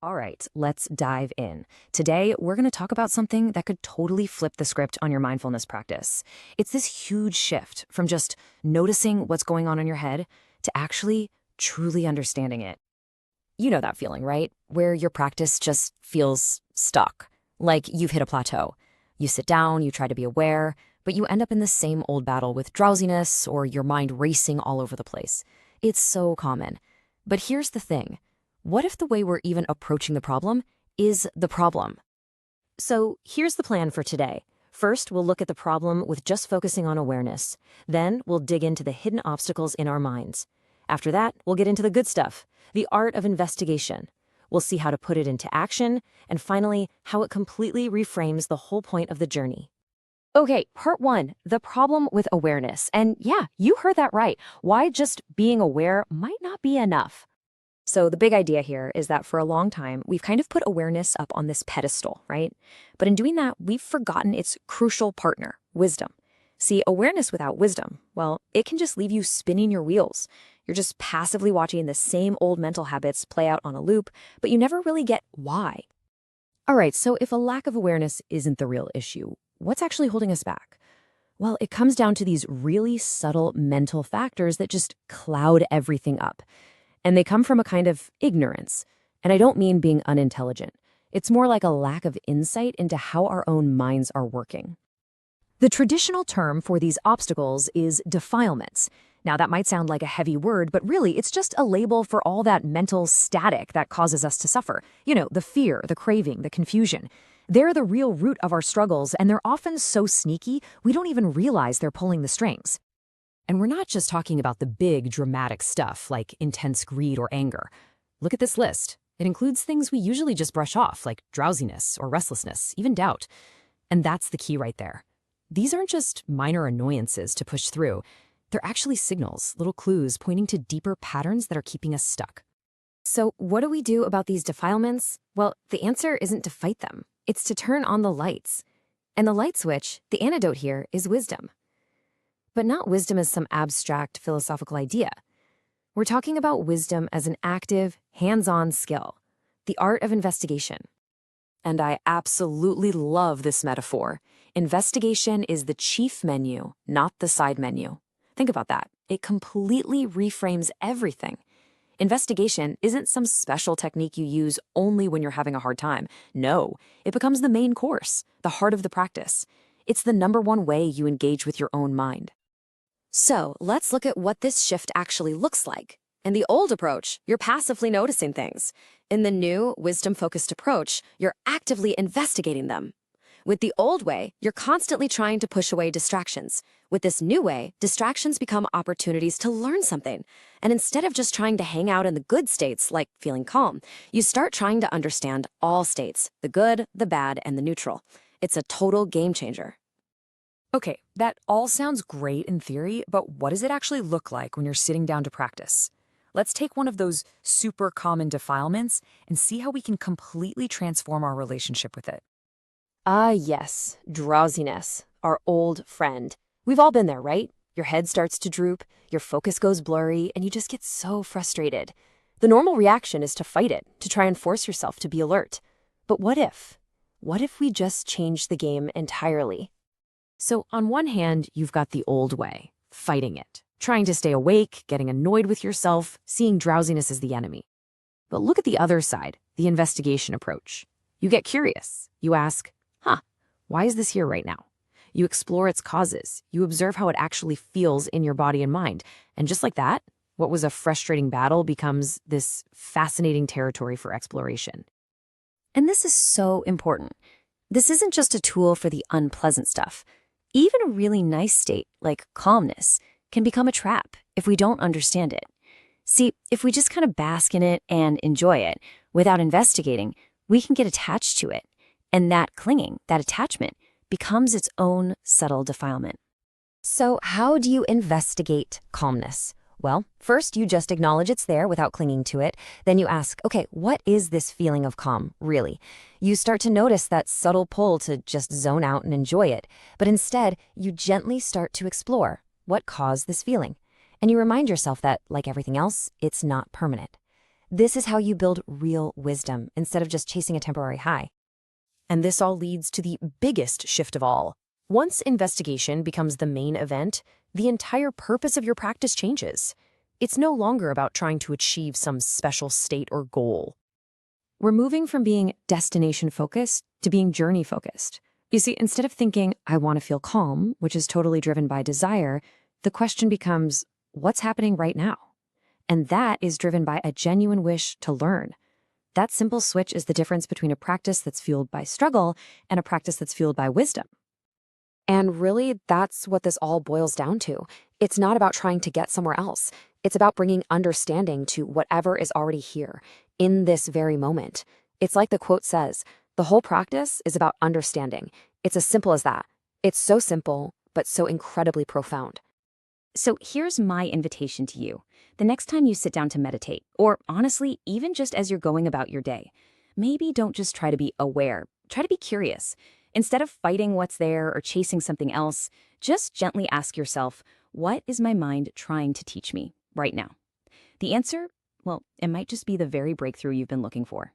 All right, let's dive in. Today, we're going to talk about something that could totally flip the script on your mindfulness practice. It's this huge shift from just noticing what's going on in your head to actually truly understanding it. You know that feeling, right? Where your practice just feels stuck, like you've hit a plateau. You sit down, you try to be aware, but you end up in the same old battle with drowsiness or your mind racing all over the place. It's so common. But here's the thing. What if the way we're even approaching the problem is the problem? So here's the plan for today. First, we'll look at the problem with just focusing on awareness. Then we'll dig into the hidden obstacles in our minds. After that, we'll get into the good stuff, the art of investigation. We'll see how to put it into action, and finally, how it completely reframes the whole point of the journey. Okay, part one, the problem with awareness. And yeah, you heard that right. Why just being aware might not be enough. So the big idea here is that for a long time, we've kind of put awareness up on this pedestal, right? But in doing that, we've forgotten its crucial partner, wisdom. See, awareness without wisdom, well, it can just leave you spinning your wheels. You're just passively watching the same old mental habits play out on a loop, but you never really get why. All right, so if a lack of awareness isn't the real issue, what's actually holding us back? Well, it comes down to these really subtle mental factors that just cloud everything up. And they come from a kind of ignorance. And I don't mean being unintelligent. It's more like a lack of insight into how our own minds are working. The traditional term for these obstacles is defilements. Now, that might sound like a heavy word, but really it's just a label for all that mental static that causes us to suffer. You know, the fear, the craving, the confusion. They're the real root of our struggles, and they're often so sneaky, we don't even realize they're pulling the strings. And we're not just talking about the big, dramatic stuff like intense greed or anger. Look at this list. It includes things we usually just brush off, like drowsiness or restlessness, even doubt. And that's the key right there. These aren't just minor annoyances to push through. They're actually signals, little clues pointing to deeper patterns that are keeping us stuck. So what do we do about these defilements? Well, the answer isn't to fight them. It's to turn on the lights. And the light switch, the antidote here, is wisdom. But not wisdom as some abstract philosophical idea. We're talking about wisdom as an active, hands-on skill, the art of investigation. And I absolutely love this metaphor. Investigation is the chief menu, not the side menu. Think about that. It completely reframes everything. Investigation isn't some special technique you use only when you're having a hard time. No, it becomes the main course, the heart of the practice. It's the number one way you engage with your own mind. So let's look at what this shift actually looks like. In the old approach, you're passively noticing things. In the new, wisdom-focused approach, you're actively investigating them. With the old way, you're constantly trying to push away distractions. With this new way, distractions become opportunities to learn something. And instead of just trying to hang out in the good states, like feeling calm, you start trying to understand all states, the good, the bad, and the neutral. It's a total game changer. Okay, that all sounds great in theory, but what does it actually look like when you're sitting down to practice? Let's take one of those super common defilements and see how we can completely transform our relationship with it. Ah, yes, drowsiness, our old friend. We've all been there, right? Your head starts to droop, your focus goes blurry, and you just get so frustrated. The normal reaction is to fight it, to try and force yourself to be alert. But what if? What if we just change the game entirely? So on one hand, you've got the old way, fighting it, trying to stay awake, getting annoyed with yourself, seeing drowsiness as the enemy. But look at the other side, the investigation approach. You get curious. You ask, why is this here right now? You explore its causes. You observe how it actually feels in your body and mind. And just like that, what was a frustrating battle becomes this fascinating territory for exploration. And this is so important. This isn't just a tool for the unpleasant stuff. Even a really nice state, like calmness, can become a trap if we don't understand it. See, if we just kind of bask in it and enjoy it, without investigating, we can get attached to it. And that clinging, that attachment, becomes its own subtle defilement. So how do you investigate calmness? Well, first you just acknowledge it's there without clinging to it. Then you ask, okay, what is this feeling of calm, really? You start to notice that subtle pull to just zone out and enjoy it. But instead, you gently start to explore what caused this feeling. And you remind yourself that, like everything else, it's not permanent. This is how you build real wisdom instead of just chasing a temporary high. And this all leads to the biggest shift of all. Once investigation becomes the main event, the entire purpose of your practice changes. It's no longer about trying to achieve some special state or goal. We're moving from being destination-focused to being journey-focused. You see, instead of thinking, I want to feel calm, which is totally driven by desire, the question becomes, what's happening right now? And that is driven by a genuine wish to learn. That simple switch is the difference between a practice that's fueled by struggle and a practice that's fueled by wisdom. And really, that's what this all boils down to. It's not about trying to get somewhere else. It's about bringing understanding to whatever is already here, in this very moment. It's like the quote says, the whole practice is about understanding. It's as simple as that. It's so simple, but so incredibly profound. So here's my invitation to you. The next time you sit down to meditate, or honestly, even just as you're going about your day, maybe don't just try to be aware, try to be curious. Instead of fighting what's there or chasing something else, just gently ask yourself, what is my mind trying to teach me right now? The answer, well, it might just be the very breakthrough you've been looking for.